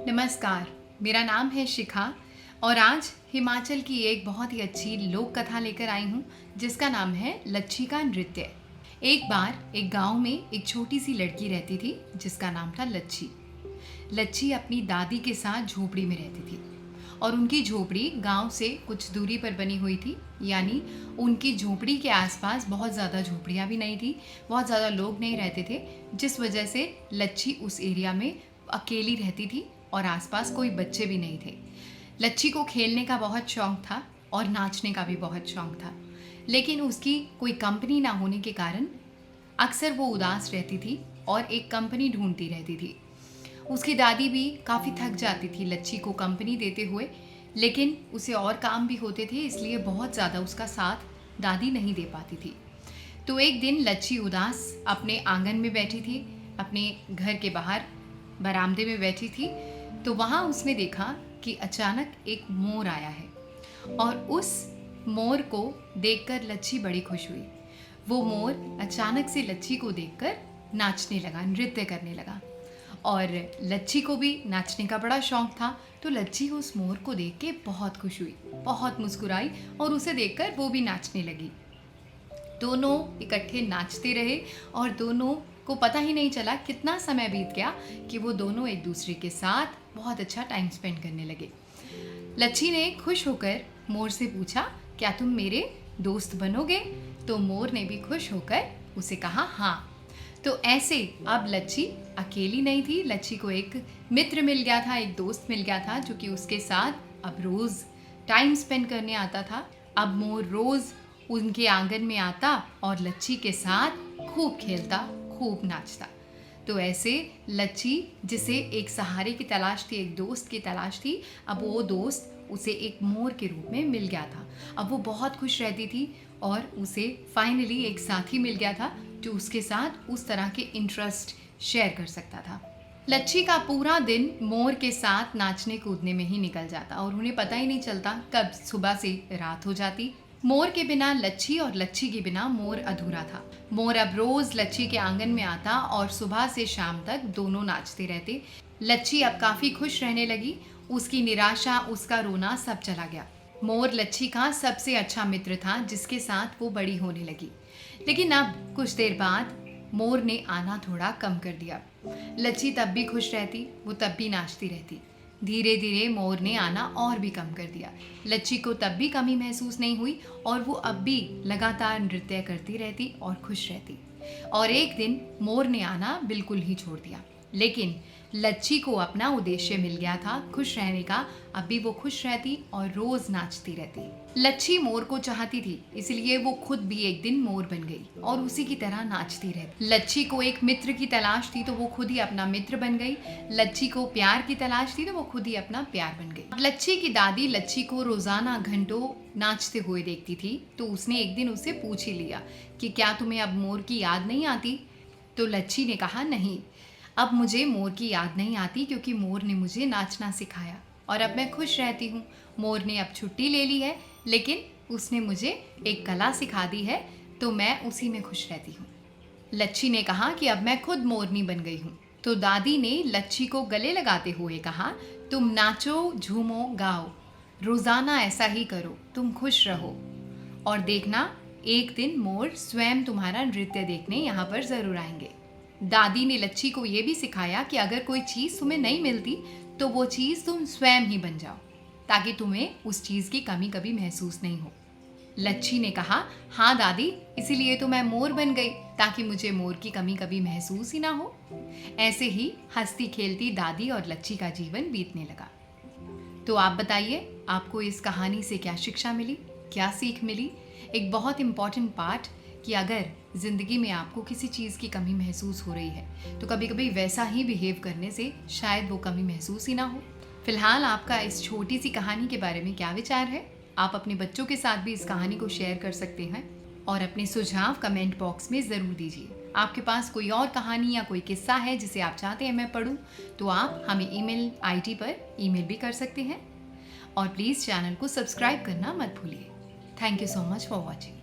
नमस्कार, मेरा नाम है शिखा और आज हिमाचल की एक बहुत ही अच्छी लोक कथा लेकर आई हूँ जिसका नाम है लच्छी का नृत्य। एक बार एक गांव में एक छोटी सी लड़की रहती थी जिसका नाम था लच्छी। लच्छी अपनी दादी के साथ झोपड़ी में रहती थी और उनकी झोपड़ी गांव से कुछ दूरी पर बनी हुई थी, यानी उनकी झोपड़ी के आसपास बहुत ज़्यादा झोपड़ियाँ भी नहीं थी, बहुत ज़्यादा लोग नहीं रहते थे, जिस वजह से लच्छी उस एरिया में अकेली रहती थी और आसपास कोई बच्चे भी नहीं थे। लच्छी को खेलने का बहुत शौक था और नाचने का भी बहुत शौक था, लेकिन उसकी कोई कंपनी ना होने के कारण अक्सर वो उदास रहती थी और एक कंपनी ढूंढती रहती थी। उसकी दादी भी काफ़ी थक जाती थी लच्छी को कंपनी देते हुए, लेकिन उसे और काम भी होते थे, इसलिए बहुत ज़्यादा उसका साथ दादी नहीं दे पाती थी। तो एक दिन लच्छी उदास अपने आंगन में बैठी थी, अपने घर के बाहर बरामदे में बैठी थी, तो वहाँ उसने देखा कि अचानक एक मोर आया है और उस मोर को देखकर लच्छी बड़ी खुश हुई। वो मोर अचानक से लच्छी को देखकर नाचने लगा, नृत्य करने लगा और लच्छी को भी नाचने का बड़ा शौक था। तो लच्छी उस मोर को देख के बहुत खुश हुई, बहुत मुस्कुराई और उसे देखकर वो भी नाचने लगी। दोनों इकट्ठे नाचते रहे और दोनों को पता ही नहीं चला कितना समय बीत गया कि वो दोनों एक दूसरे के साथ बहुत अच्छा टाइम स्पेंड करने लगे। लच्छी ने खुश होकर मोर से पूछा, क्या तुम मेरे दोस्त बनोगे? तो मोर ने भी खुश होकर उसे कहा हाँ। तो ऐसे अब लच्छी अकेली नहीं थी, लच्छी को एक मित्र मिल गया था, एक दोस्त मिल गया था जो कि उसके साथ अब रोज़ टाइम स्पेंड करने आता था। अब मोर रोज़ उनके आंगन में आता और लच्छी के साथ खूब खेलता, खूब नाचता। तो ऐसे लच्छी, जिसे एक सहारे की तलाश थी, एक दोस्त की तलाश थी, अब वो दोस्त उसे एक मोर के रूप में मिल गया था। अब वो बहुत खुश रहती थी और उसे फाइनली एक साथी मिल गया था जो उसके साथ उस तरह के इंटरेस्ट शेयर कर सकता था। लच्छी का पूरा दिन मोर के साथ नाचने कूदने में ही निकल जाता और उन्हें पता ही नहीं चलता कब सुबह से रात हो जाती। मोर के बिना लच्छी और लच्छी के बिना मोर अधूरा था। मोर अब रोज लच्छी के आंगन में आता और सुबह से शाम तक दोनों नाचते रहते। लच्छी अब काफी खुश रहने लगी, उसकी निराशा, उसका रोना सब चला गया। मोर लच्छी का सबसे अच्छा मित्र था जिसके साथ वो बड़ी होने लगी। लेकिन अब कुछ देर बाद मोर ने आना थोड़ा कम कर दिया। लच्छी तब भी खुश रहती, वो तब भी नाचती रहती। धीरे धीरे मोर ने आना और भी कम कर दिया। लच्छी को तब भी कमी महसूस नहीं हुई और वो अब भी लगातार नृत्य करती रहती और खुश रहती। और एक दिन मोर ने आना बिल्कुल ही छोड़ दिया, लेकिन लच्छी को अपना उद्देश्य मिल गया था, खुश रहने का। अब भी वो खुश रहती और रोज नाचती रहती। लच्छी मोर को चाहती थी, इसलिए वो खुद भी एक दिन मोर बन गई और उसी की तरह नाचती रहती। लच्छी को एक मित्र की तलाश थी तो वो खुद ही अपना मित्र बन गई। लच्छी को प्यार की तलाश थी तो वो खुद ही अपना प्यार बन गई। लच्छी की दादी लच्छी को रोजाना घंटों नाचते हुए देखती थी, तो उसने एक दिन उससे पूछ ही लिया कि क्या तुम्हें अब मोर की याद नहीं आती? तो लच्छी ने कहा, नहीं, अब मुझे मोर की याद नहीं आती क्योंकि मोर ने मुझे नाचना सिखाया और अब मैं खुश रहती हूँ। मोर ने अब छुट्टी ले ली है, लेकिन उसने मुझे एक कला सिखा दी है, तो मैं उसी में खुश रहती हूँ। लच्छी ने कहा कि अब मैं खुद मोरनी बन गई हूँ। तो दादी ने लच्छी को गले लगाते हुए कहा, तुम नाचो, झूमो, गाओ, रोजाना ऐसा ही करो, तुम खुश रहो और देखना एक दिन मोर स्वयं तुम्हारा नृत्य देखने यहाँ पर जरूर आएंगे। दादी ने लच्छी को ये भी सिखाया कि अगर कोई चीज़ तुम्हें नहीं मिलती तो वो चीज़ तुम स्वयं ही बन जाओ, ताकि तुम्हें उस चीज़ की कमी कभी महसूस नहीं हो। लच्छी ने कहा, हाँ दादी, इसीलिए तो मैं मोर बन गई, ताकि मुझे मोर की कमी कभी महसूस ही ना हो। ऐसे ही हंसती खेलती दादी और लच्छी का जीवन बीतने लगा। तो आप बताइए, आपको इस कहानी से क्या शिक्षा मिली, क्या सीख मिली? एक बहुत इम्पॉर्टेंट पार्ट कि अगर ज़िंदगी में आपको किसी चीज़ की कमी महसूस हो रही है तो कभी कभी वैसा ही बिहेव करने से शायद वो कमी महसूस ही ना हो। फिलहाल आपका इस छोटी सी कहानी के बारे में क्या विचार है? आप अपने बच्चों के साथ भी इस कहानी को शेयर कर सकते हैं और अपने सुझाव कमेंट बॉक्स में ज़रूर दीजिए। आपके पास कोई और कहानी या कोई किस्सा है जिसे आप चाहते हैं मैं पढूं, तो आप हमें ईमेल आईडी पर ईमेल भी कर सकते हैं और प्लीज़ चैनल को सब्सक्राइब करना मत भूलिए। Thank you so much for watching.